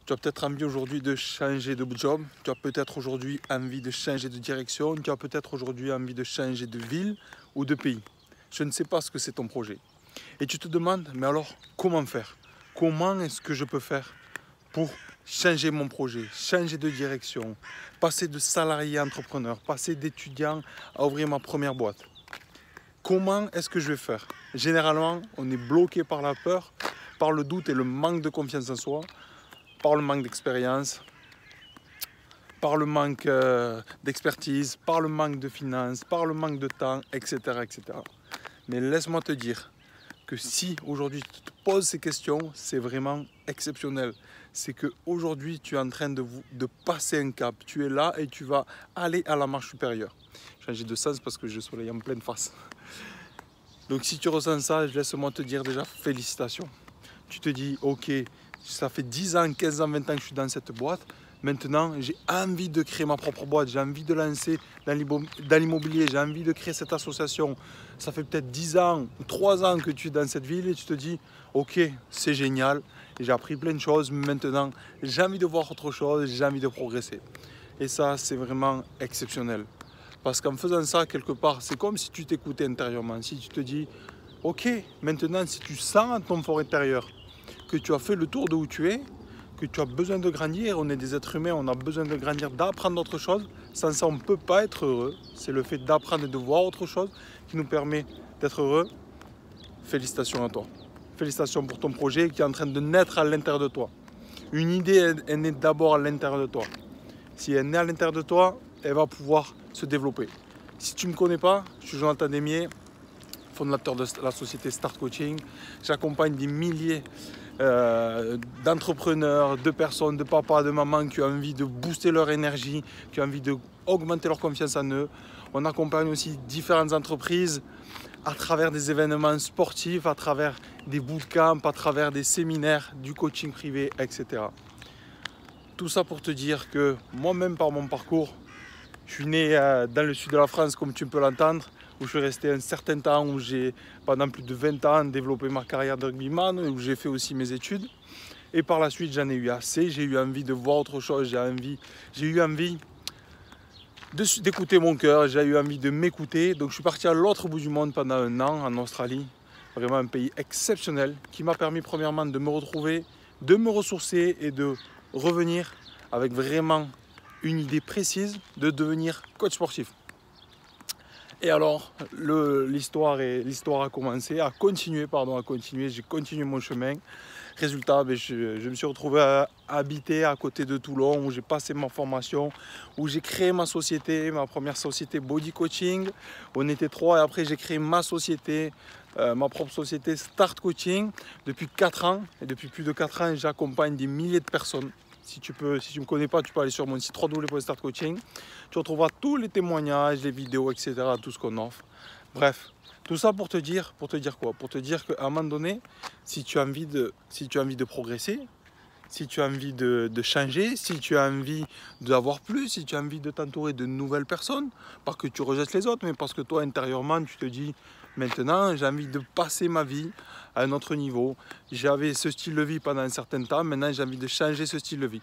Tu as peut-être envie aujourd'hui de changer de job, tu as peut-être aujourd'hui envie de changer de direction, tu as peut-être aujourd'hui envie de changer de ville ou de pays. Je ne sais pas ce que c'est ton projet. Et tu te demandes, mais alors comment faire? Comment est-ce que je peux faire pour changer mon projet, changer de direction, passer de salarié à entrepreneur, passer d'étudiant à ouvrir ma première boîte? Comment est-ce que je vais faire? Généralement, on est bloqué par la peur, par le doute et le manque de confiance en soi, par le manque d'expérience, par le manque d'expertise, par le manque de finances, par le manque de temps, etc. etc. Mais laisse-moi te dire que si aujourd'hui tu te poses ces questions, c'est vraiment exceptionnel. C'est qu'aujourd'hui tu es en train de passer un cap. Tu es là et tu vas aller à la marche supérieure. Changer de sens parce que je soleil en pleine face. Donc si tu ressens ça, laisse-moi te dire déjà félicitations. Tu te dis, ok, ça fait 10 ans, 15 ans, 20 ans que je suis dans cette boîte. Maintenant, j'ai envie de créer ma propre boîte, j'ai envie de lancer dans l'immobilier, j'ai envie de créer cette association. Ça fait peut-être 10 ans ou 3 ans que tu es dans cette ville et tu te dis, ok, c'est génial, j'ai appris plein de choses, maintenant j'ai envie de voir autre chose, j'ai envie de progresser. Et ça, c'est vraiment exceptionnel. Parce qu'en faisant ça, quelque part, c'est comme si tu t'écoutais intérieurement. Si tu te dis, ok, maintenant, si tu sens ton fort intérieur, que tu as fait le tour de où tu es, que tu as besoin de grandir, on est des êtres humains, on a besoin de grandir, d'apprendre autre chose. Sans ça, on ne peut pas être heureux. C'est le fait d'apprendre et de voir autre chose qui nous permet d'être heureux. Félicitations à toi. Félicitations pour ton projet qui est en train de naître à l'intérieur de toi. Une idée, elle naît d'abord à l'intérieur de toi. Si elle naît à l'intérieur de toi, elle va pouvoir se développer. Si tu ne me connais pas, je suis Jonathan Demier, fondateur de la société Start Coaching. J'accompagne des milliers d'entrepreneurs, de personnes, de papas, de mamans qui ont envie de booster leur énergie, qui ont envie d'augmenter leur confiance en eux. On accompagne aussi différentes entreprises à travers des événements sportifs, à travers des bootcamps, à travers des séminaires, du coaching privé, etc. Tout ça pour te dire que moi-même par mon parcours, je suis né dans le sud de la France comme tu peux l'entendre, où je suis resté un certain temps, où j'ai pendant plus de 20 ans développé ma carrière de rugbyman, où j'ai fait aussi mes études. Et par la suite j'en ai eu assez, j'ai eu envie de voir autre chose, j'ai eu envie d'écouter mon cœur, j'ai eu envie de m'écouter. Donc je suis parti à l'autre bout du monde pendant un an en Australie, vraiment un pays exceptionnel qui m'a permis premièrement de me retrouver, de me ressourcer et de revenir avec vraiment une idée précise de devenir coach sportif. Et alors, l'histoire a commencé, a continué, j'ai continué mon chemin. Résultat, je me suis retrouvé à habiter à côté de Toulon, où j'ai passé ma formation, où j'ai créé ma société, ma première société Body Coaching. On était 3 et après j'ai créé ma société, ma propre société Start Coaching depuis 4 ans. Et depuis plus de 4 ans, j'accompagne des milliers de personnes. Si tu ne me connais pas, tu peux aller sur mon site www.startcoaching. Tu retrouveras tous les témoignages, les vidéos, etc. Tout ce qu'on offre. Bref, tout ça pour te dire quoi? Pour te dire qu'à un moment donné, si tu as envie de progresser, si tu as envie de changer, si tu as envie d'avoir plus, si tu as envie de t'entourer de nouvelles personnes, pas que tu rejettes les autres, mais parce que toi, intérieurement, tu te dis, maintenant, j'ai envie de passer ma vie à un autre niveau. J'avais ce style de vie pendant un certain temps, maintenant, j'ai envie de changer ce style de vie.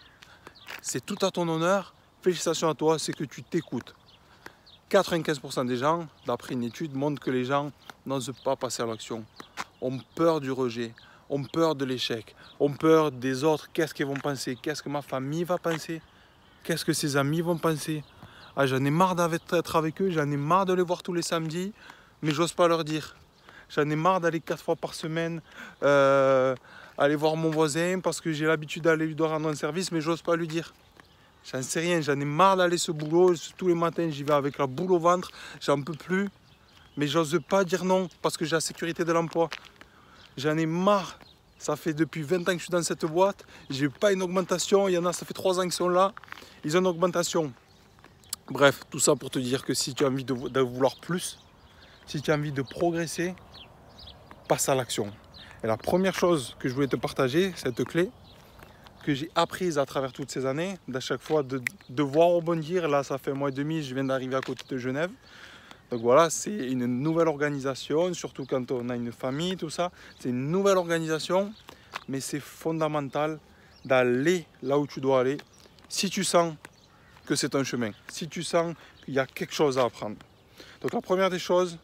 C'est tout à ton honneur. Félicitations à toi, c'est que tu t'écoutes. 95% des gens, d'après une étude, montrent que les gens n'osent pas passer à l'action. Ont peur du rejet, ont peur de l'échec, ont peur des autres. Qu'est-ce qu'ils vont penser? Qu'est-ce que ma famille va penser? Qu'est-ce que ses amis vont penser? Ah, j'en ai marre d'être avec eux, j'en ai marre de les voir tous les samedis, mais j'ose pas leur dire. J'en ai marre d'aller 4 fois par semaine aller voir mon voisin parce que j'ai l'habitude d'aller lui rendre un service, mais j'ose pas lui dire. J'en sais rien, j'en ai marre d'aller ce boulot, tous les matins j'y vais avec la boule au ventre, j'en peux plus, mais j'ose pas dire non parce que j'ai la sécurité de l'emploi. J'en ai marre, ça fait depuis 20 ans que je suis dans cette boîte, j'ai pas une augmentation, il y en a, ça fait 3 ans qu'ils sont là, ils ont une augmentation. Bref, tout ça pour te dire que si tu as envie de vouloir plus, si tu as envie de progresser, passe à l'action. Et la première chose que je voulais te partager, cette clé, que j'ai apprise à travers toutes ces années, d'à chaque fois de devoir rebondir. Là, ça fait un mois et demi, je viens d'arriver à côté de Genève. Donc voilà, c'est une nouvelle organisation, surtout quand on a une famille, tout ça. C'est une nouvelle organisation, mais c'est fondamental d'aller là où tu dois aller si tu sens que c'est un chemin, si tu sens qu'il y a quelque chose à apprendre. Donc la première des choses,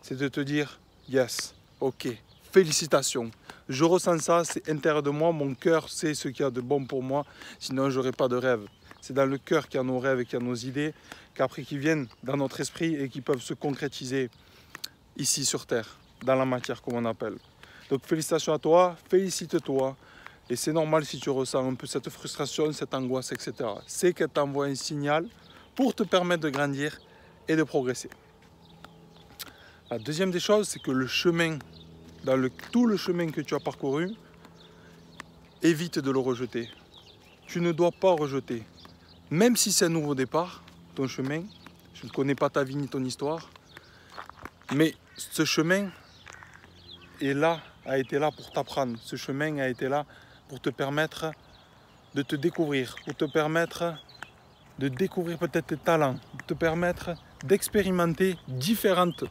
c'est de te dire yes, ok, félicitations. Je ressens ça, c'est intérieur de moi, mon cœur sait ce qu'il y a de bon pour moi, sinon je n'aurais pas de rêve. C'est dans le cœur qu'il y a nos rêves et qu'il y a nos idées, qu'après qui viennent dans notre esprit et qui peuvent se concrétiser ici sur Terre, dans la matière comme on appelle. Donc félicitations à toi, félicite-toi. Et c'est normal si tu ressens un peu cette frustration, cette angoisse, etc. C'est qu'elle t'envoie un signal pour te permettre de grandir et de progresser. La deuxième des choses, c'est que le chemin, tout le chemin que tu as parcouru, évite de le rejeter. Tu ne dois pas rejeter. Même si c'est un nouveau départ, ton chemin, je ne connais pas ta vie ni ton histoire, mais ce chemin a été là pour t'apprendre. Ce chemin a été là pour te permettre de te découvrir, pour te permettre de découvrir peut-être tes talents, pour te permettre d'expérimenter différentes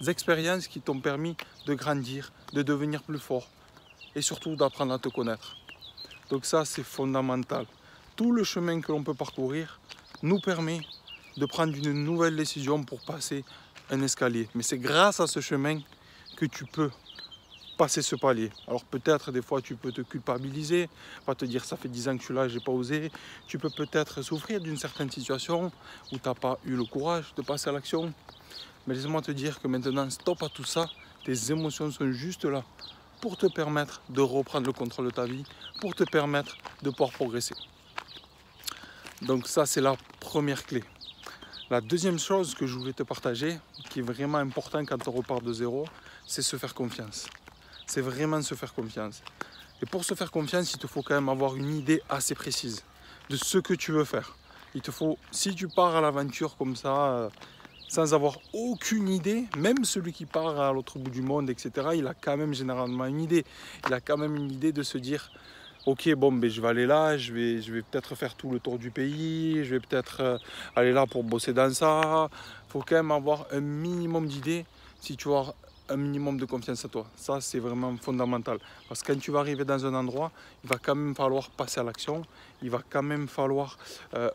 expériences qui t'ont permis de grandir, de devenir plus fort et surtout d'apprendre à te connaître. Donc ça, c'est fondamental. Tout le chemin que l'on peut parcourir nous permet de prendre une nouvelle décision pour passer un escalier. Mais c'est grâce à ce chemin que tu peux passer ce palier. Alors peut-être des fois tu peux te culpabiliser, pas te dire ça fait 10 ans que je suis là, j'ai pas osé. Tu peux peut-être souffrir d'une certaine situation où tu n'as pas eu le courage de passer à l'action. Mais laisse-moi te dire que maintenant, stop à tout ça. Tes émotions sont juste là pour te permettre de reprendre le contrôle de ta vie, pour te permettre de pouvoir progresser. Donc ça, c'est la première clé. La deuxième chose que je voulais te partager, qui est vraiment important quand on repart de zéro, c'est se faire confiance. C'est vraiment se faire confiance. Et pour se faire confiance, il te faut quand même avoir une idée assez précise de ce que tu veux faire. Il te faut, si tu pars à l'aventure comme ça, sans avoir aucune idée, même celui qui part à l'autre bout du monde, etc., il a quand même généralement une idée. Il a quand même une idée de se dire, ok, bon, ben, je vais aller là, je vais peut-être faire tout le tour du pays, je vais peut-être aller là pour bosser dans ça. Il faut quand même avoir un minimum d'idées si tu as un minimum de confiance en toi. Ça, c'est vraiment fondamental. Parce que quand tu vas arriver dans un endroit, il va quand même falloir passer à l'action. Il va quand même falloir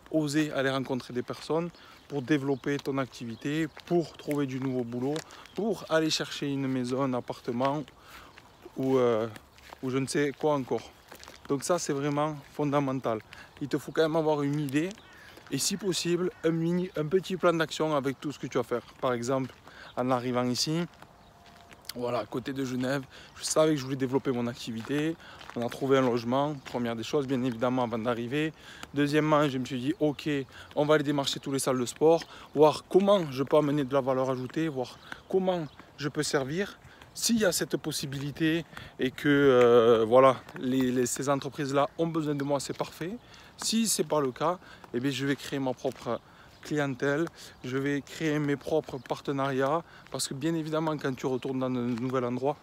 oser aller rencontrer des personnes pour développer ton activité, pour trouver du nouveau boulot, pour aller chercher une maison, un appartement ou je ne sais quoi encore. Donc ça, c'est vraiment fondamental. Il te faut quand même avoir une idée et si possible, un petit plan d'action avec tout ce que tu vas faire. Par exemple, en arrivant ici, voilà, à côté de Genève, je savais que je voulais développer mon activité. On a trouvé un logement, première des choses, bien évidemment, avant d'arriver. Deuxièmement, je me suis dit, ok, on va aller démarcher toutes les salles de sport, voir comment je peux amener de la valeur ajoutée, voir comment je peux servir. S'il y a cette possibilité et que voilà, ces entreprises-là ont besoin de moi, c'est parfait. Si ce n'est pas le cas, eh bien, je vais créer ma propre clientèle, je vais créer mes propres partenariats parce que bien évidemment quand tu retournes dans un nouvel endroit,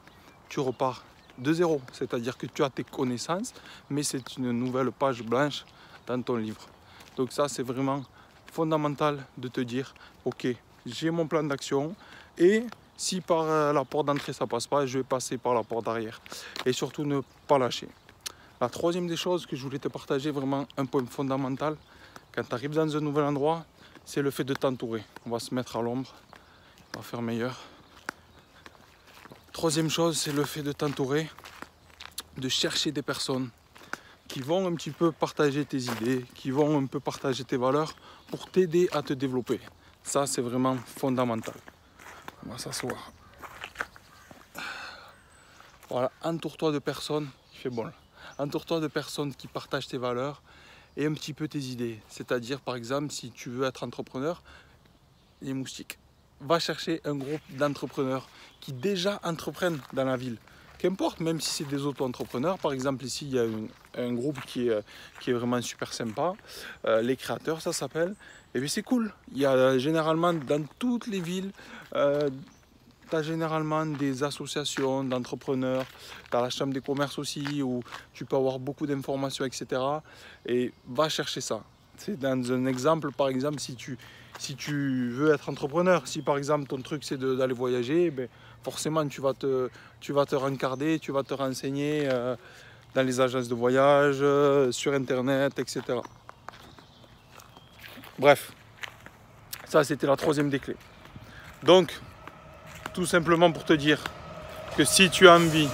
tu repars de zéro, c'est-à-dire que tu as tes connaissances mais c'est une nouvelle page blanche dans ton livre. Donc ça c'est vraiment fondamental de te dire ok, j'ai mon plan d'action et si par la porte d'entrée ça passe pas, je vais passer par la porte d'arrière et surtout ne pas lâcher. La troisième des choses que je voulais te partager, vraiment un point fondamental quand tu arrives dans un nouvel endroit, c'est le fait de t'entourer. On va se mettre à l'ombre, on va faire meilleur. Troisième chose, c'est le fait de t'entourer, de chercher des personnes qui vont un petit peu partager tes idées, qui vont un peu partager tes valeurs pour t'aider à te développer. Ça, c'est vraiment fondamental. On va s'asseoir. Voilà, entoure-toi de personnes, il fait bon là. Entoure-toi de personnes qui partagent tes valeurs et un petit peu tes idées. C'est-à-dire, par exemple, si tu veux être entrepreneur, les moustiques. Va chercher un groupe d'entrepreneurs qui déjà entreprennent dans la ville. Qu'importe, même si c'est des auto-entrepreneurs. Par exemple, ici, il y a un groupe qui est vraiment super sympa. Les créateurs, ça s'appelle. Et bien, c'est cool. Il y a généralement dans toutes les villes... tu as généralement des associations d'entrepreneurs, tu as la chambre des commerces aussi où tu peux avoir beaucoup d'informations, etc. Et va chercher ça. C'est dans un exemple, par exemple, si tu veux être entrepreneur, si par exemple ton truc c'est d'aller voyager, ben, forcément tu vas te rencarder, tu vas te renseigner dans les agences de voyage, sur internet, etc. Bref, ça c'était la troisième des clés. Donc, tout simplement pour te dire que si tu as envie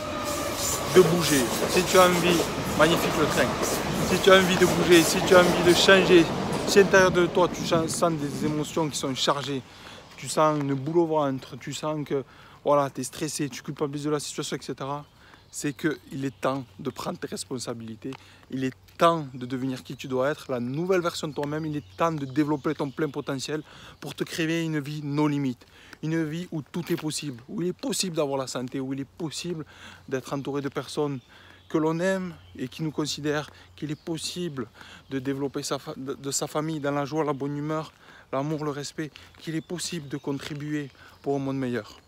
de bouger, si tu as envie, magnifique le train, si tu as envie de bouger, si tu as envie de changer, si à l'intérieur de toi tu sens des émotions qui sont chargées, tu sens une boule au ventre, tu sens que voilà, tu es stressé, tu culpabilises de la situation, etc. C'est qu'il est temps de prendre tes responsabilités, il est temps de devenir qui tu dois être, la nouvelle version de toi-même, il est temps de développer ton plein potentiel pour te créer une vie non limite, une vie où tout est possible, où il est possible d'avoir la santé, où il est possible d'être entouré de personnes que l'on aime et qui nous considèrent, qu'il est possible de développer de sa famille dans la joie, la bonne humeur, l'amour, le respect, qu'il est possible de contribuer pour un monde meilleur.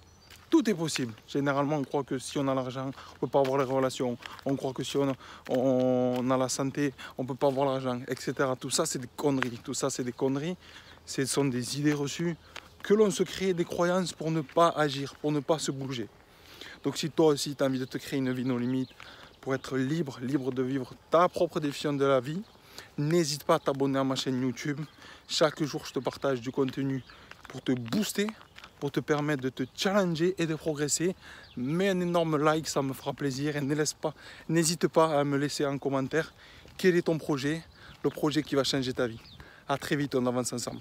Tout est possible. Généralement, on croit que si on a l'argent, on ne peut pas avoir les relations. On croit que si on a la santé, on ne peut pas avoir l'argent, etc. Tout ça, c'est des conneries. Tout ça, c'est des conneries. Ce sont des idées reçues que l'on se crée des croyances pour ne pas agir, pour ne pas se bouger. Donc si toi aussi, tu as envie de te créer une vie non limite, pour être libre, libre de vivre ta propre définition de la vie, n'hésite pas à t'abonner à ma chaîne YouTube. Chaque jour, je te partage du contenu pour te booster, pour te permettre de te challenger et de progresser. Mets un énorme like, ça me fera plaisir. Et n'hésite pas à me laisser en commentaire quel est ton projet, le projet qui va changer ta vie. À très vite, on avance ensemble.